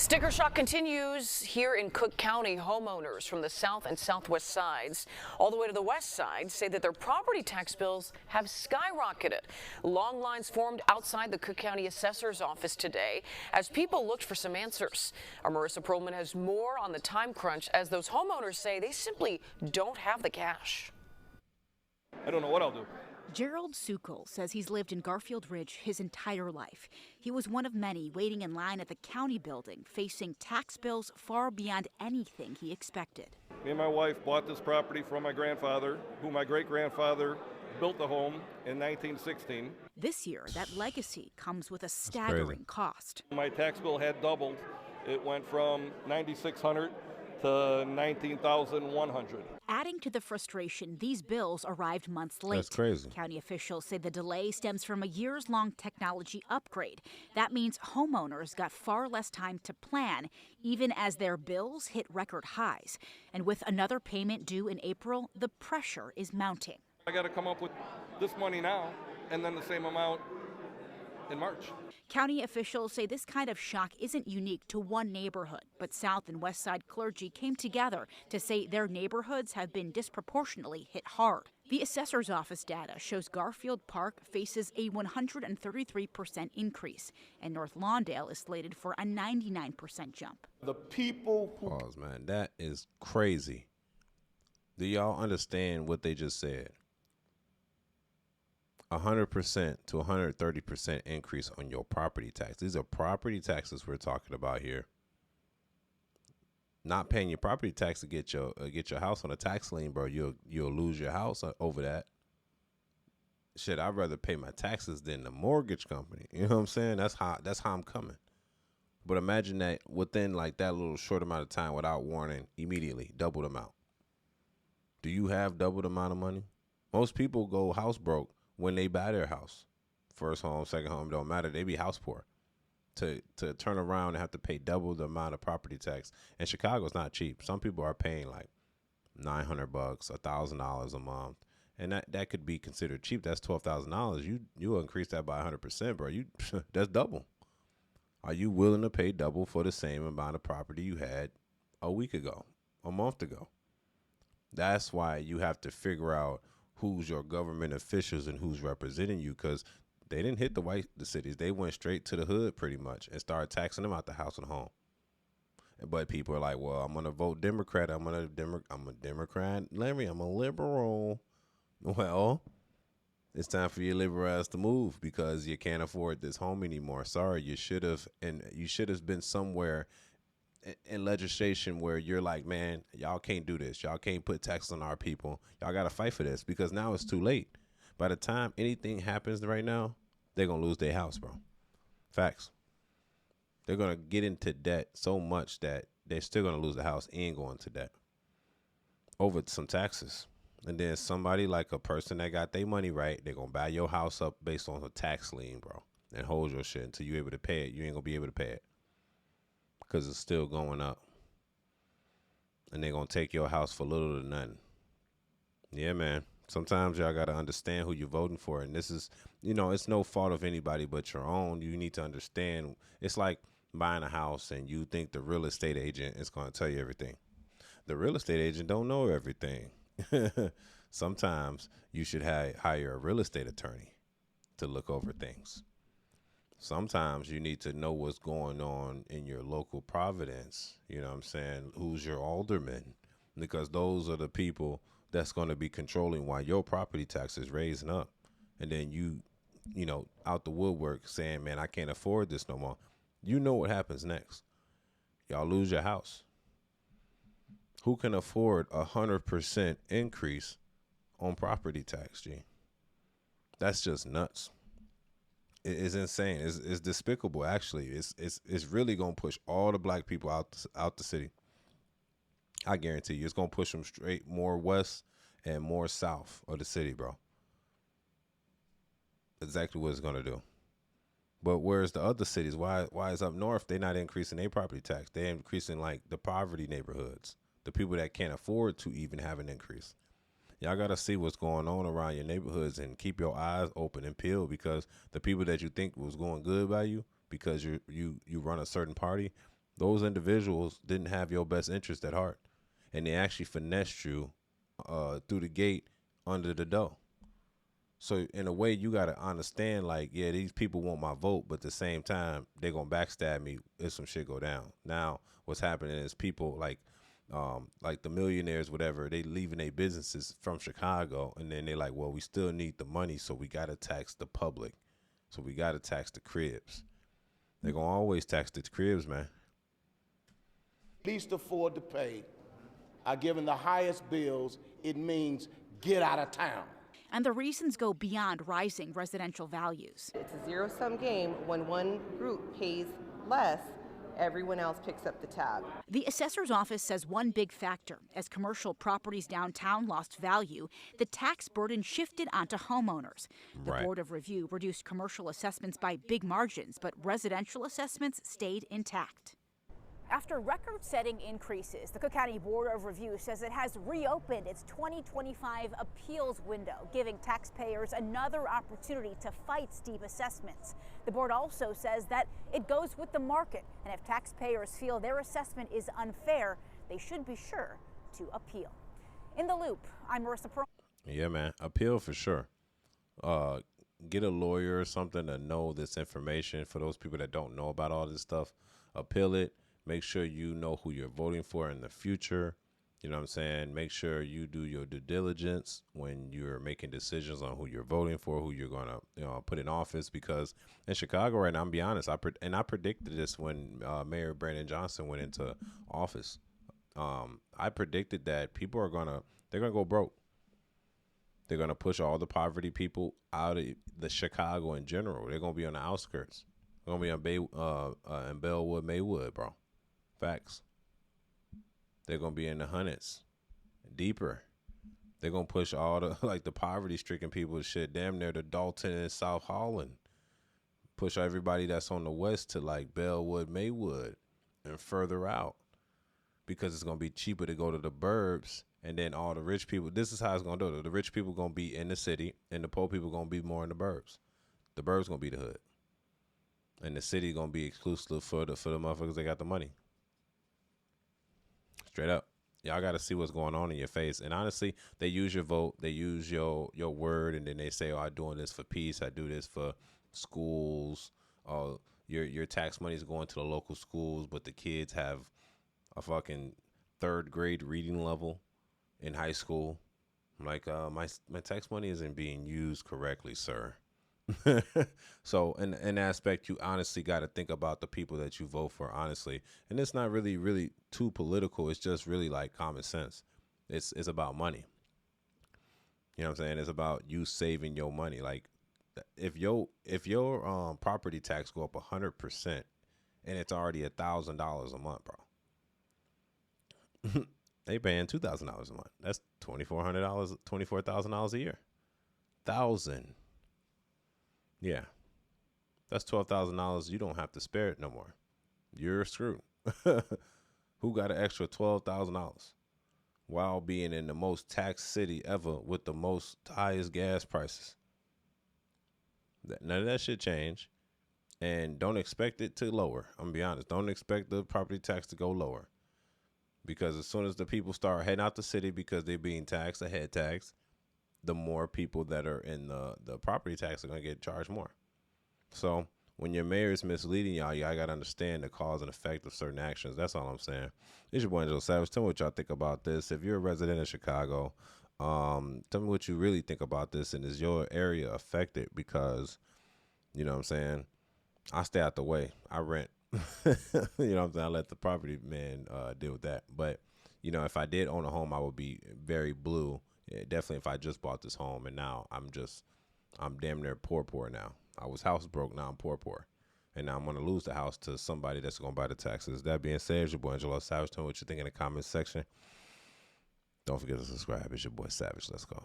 Sticker shock continues here in Cook County. Homeowners from the south and southwest sides, all the way to the west side, say that their property tax bills have skyrocketed. Long lines formed outside the Cook County Assessor's office today as people looked for some answers. Our Marissa Perlman has more on the time crunch as those homeowners say they simply don't have the cash. I don't know what I'll do. Gerald Sukol says he's lived in Garfield Ridge his entire life. He was one of many waiting in line at the county building, facing tax bills far beyond anything he expected. Me and my wife bought this property from my grandfather, who my great-grandfather built the home in 1916. This year, that legacy comes with a staggering cost. My tax bill had doubled. It went from $9,600 to $19,100. Adding to the frustration, these bills arrived months late. That's crazy. County officials say the delay stems from a years-long technology upgrade. That means homeowners got far less time to plan, even as their bills hit record highs. And with another payment due in April, the pressure is mounting. I got to come up with this money now and then the same amount in March. County officials say this kind of shock isn't unique to one neighborhood, but South and West Side clergy came together to say their neighborhoods have been disproportionately hit hard. The assessor's office data shows Garfield Park faces a 133% increase, and North Lawndale is slated for a 99% jump. The people who... Pause, man. That is crazy. Do y'all understand what they just said? 100% to 130% increase on your property tax. These are property taxes we're talking about here. Not paying your property tax to get your house on a tax lien, bro. You'll lose your house over that. Shit, I'd rather pay my taxes than the mortgage company. You know what I'm saying? That's how I'm coming. But imagine that within like that little short amount of time, without warning, immediately double the amount. Do you have double the amount of money? Most people go house broke when they buy their house. First home, second home, don't matter. They be house poor. To turn around and have to pay double the amount of property tax. And Chicago's not cheap. Some people are paying like $900, $1,000 a month. And that could be considered cheap. That's $12,000. You increase that by 100%, bro. That's double. Are you willing to pay double for the same amount of property you had a week ago, a month ago? That's why you have to figure out who's your government officials and who's representing you, because they didn't hit the cities. They went straight to the hood pretty much and started taxing them out the house and home. But people are like, well, I'm going to vote Democrat. I'm a Democrat. Larry, I'm a liberal. Well, it's time for your liberal ass to move because you can't afford this home anymore. Sorry, you should have been somewhere in legislation where you're like, man, y'all can't do this. Y'all can't put taxes on our people. Y'all got to fight for this because now it's too late. By the time anything happens right now, they're going to lose their house, bro. Facts. They're going to get into debt so much that they're still going to lose the house and go into debt over some taxes. And then somebody like a person that got their money right, they're going to buy your house up based on a tax lien, bro, and hold your shit until you're able to pay it. You ain't going to be able to pay it, because it's still going up. And they're going to take your house for little to nothing. Yeah, man. Sometimes y'all got to understand who you're voting for. And this is, it's no fault of anybody but your own. You need to understand. It's like buying a house and you think the real estate agent is going to tell you everything. The real estate agent don't know everything. Sometimes you should hire a real estate attorney to look over things. Sometimes you need to know what's going on in your local providence. You know what I'm saying? Who's your alderman? Because those are the people that's going to be controlling why your property tax is raising up. And then you out the woodwork saying, man, I can't afford this no more. You know what happens next. Y'all lose your house. Who can afford 100% increase on property tax, G? That's just nuts. It's insane. It's despicable, actually. It's really going to push all the black people out the city. I guarantee you. It's going to push them straight more west and more south of the city, bro. Exactly what it's going to do. But where's the other cities? Why is up north they're not increasing their property tax? They're increasing like the poverty neighborhoods, the people that can't afford to even have an increase. Y'all got to see what's going on around your neighborhoods and keep your eyes open and peeled, because the people that you think was going good by you because you run a certain party, Those individuals didn't have your best interest at heart, and they actually finessed you through the gate under the door. So in a way, you got to understand, like, yeah, these people want my vote, but at the same time, they're going to backstab me if some shit go down. Now, what's happening is people like the millionaires, whatever, they leaving their businesses from Chicago, and then they're like, well, we still need the money, so we got to tax the public. So we got to tax the cribs. They're going to always tax the cribs, man. Least afford to pay are given the highest bills. It means get out of town. And the reasons go beyond rising residential values. It's a zero-sum game. When one group pays less, everyone else picks up the tab. The assessor's office says one big factor, as commercial properties downtown lost value, the tax burden shifted onto homeowners. The Board of Review reduced commercial assessments by big margins, but residential assessments stayed intact. After record-setting increases, the Cook County Board of Review says it has reopened its 2025 appeals window, giving taxpayers another opportunity to fight steep assessments. The board also says that it goes with the market, and if taxpayers feel their assessment is unfair, they should be sure to appeal. In the Loop, I'm Marissa Pearl. Yeah, man, appeal for sure. Get a lawyer or something to know this information. For those people that don't know about all this stuff, appeal it. Make sure you know who you're voting for in the future. You know what I'm saying? Make sure you do your due diligence when you're making decisions on who you're voting for, who you're going to put in office. Because in Chicago right now, I'm be honest, I predicted this when Mayor Brandon Johnson went into office. I predicted that people they're going to go broke. They're going to push all the poverty people out of the Chicago in general. They're going to be on the outskirts. They're going to be in Bellwood, Maywood, bro. Facts. They're gonna be in the hundreds, deeper. They're gonna push all the the poverty-stricken people shit damn near to Dalton and South Holland. Push everybody that's on the west to Bellwood, Maywood, and further out, because it's gonna be cheaper to go to the burbs, and then all the rich people. This is how it's gonna do it. The rich people gonna be in the city, and the poor people gonna be more in the burbs. The burbs gonna be the hood, and the city gonna be exclusive for the motherfuckers that got the money. Straight up. Y'all got to see what's going on in your face. And honestly, they use your vote. They use your word. And then they say, oh, I'm doing this for peace. I do this for schools. Oh, your tax money is going to the local schools, but the kids have a fucking 3rd grade reading level in high school. I'm like, my tax money isn't being used correctly, sir. So in an aspect, you honestly got to think about the people that you vote for, honestly. And it's not really too political. It's just really common sense. It's about money. You know what I'm saying? It's about you saving your money. Like if your property tax go up 100% and it's already $1,000 a month, bro. They paying $2,000 a month. That's $2,400, $24,000 a year. $1,000. Yeah, that's $12,000. You don't have to spare it no more. You're screwed. Who got an extra $12,000 while being in the most taxed city ever with the most highest gas prices? None of that shit change, and don't expect it to lower. I'm gonna be honest. Don't expect the property tax to go lower, because as soon as the people start heading out the city because they're being taxed, a head tax, the more people that are in the property tax are going to get charged more. So when your mayor is misleading y'all got to understand the cause and effect of certain actions. That's all I'm saying. It's your boy AngeloSavage. Tell me what y'all think about this. If you're a resident of Chicago, tell me what you really think about this, and is your area affected? Because, you know what I'm saying, I stay out the way. I rent. You know what I'm saying? I let the property man deal with that. But, if I did own a home, I would be very blue. Yeah, definitely if I just bought this home, and now I'm damn near poor now. I was house broke, now I'm poor. And now I'm going to lose the house to somebody that's going to buy the taxes. That being said, it's your boy AngeloSavage. Tell me what you think in the comments section. Don't forget to subscribe. It's your boy Savage. Let's go.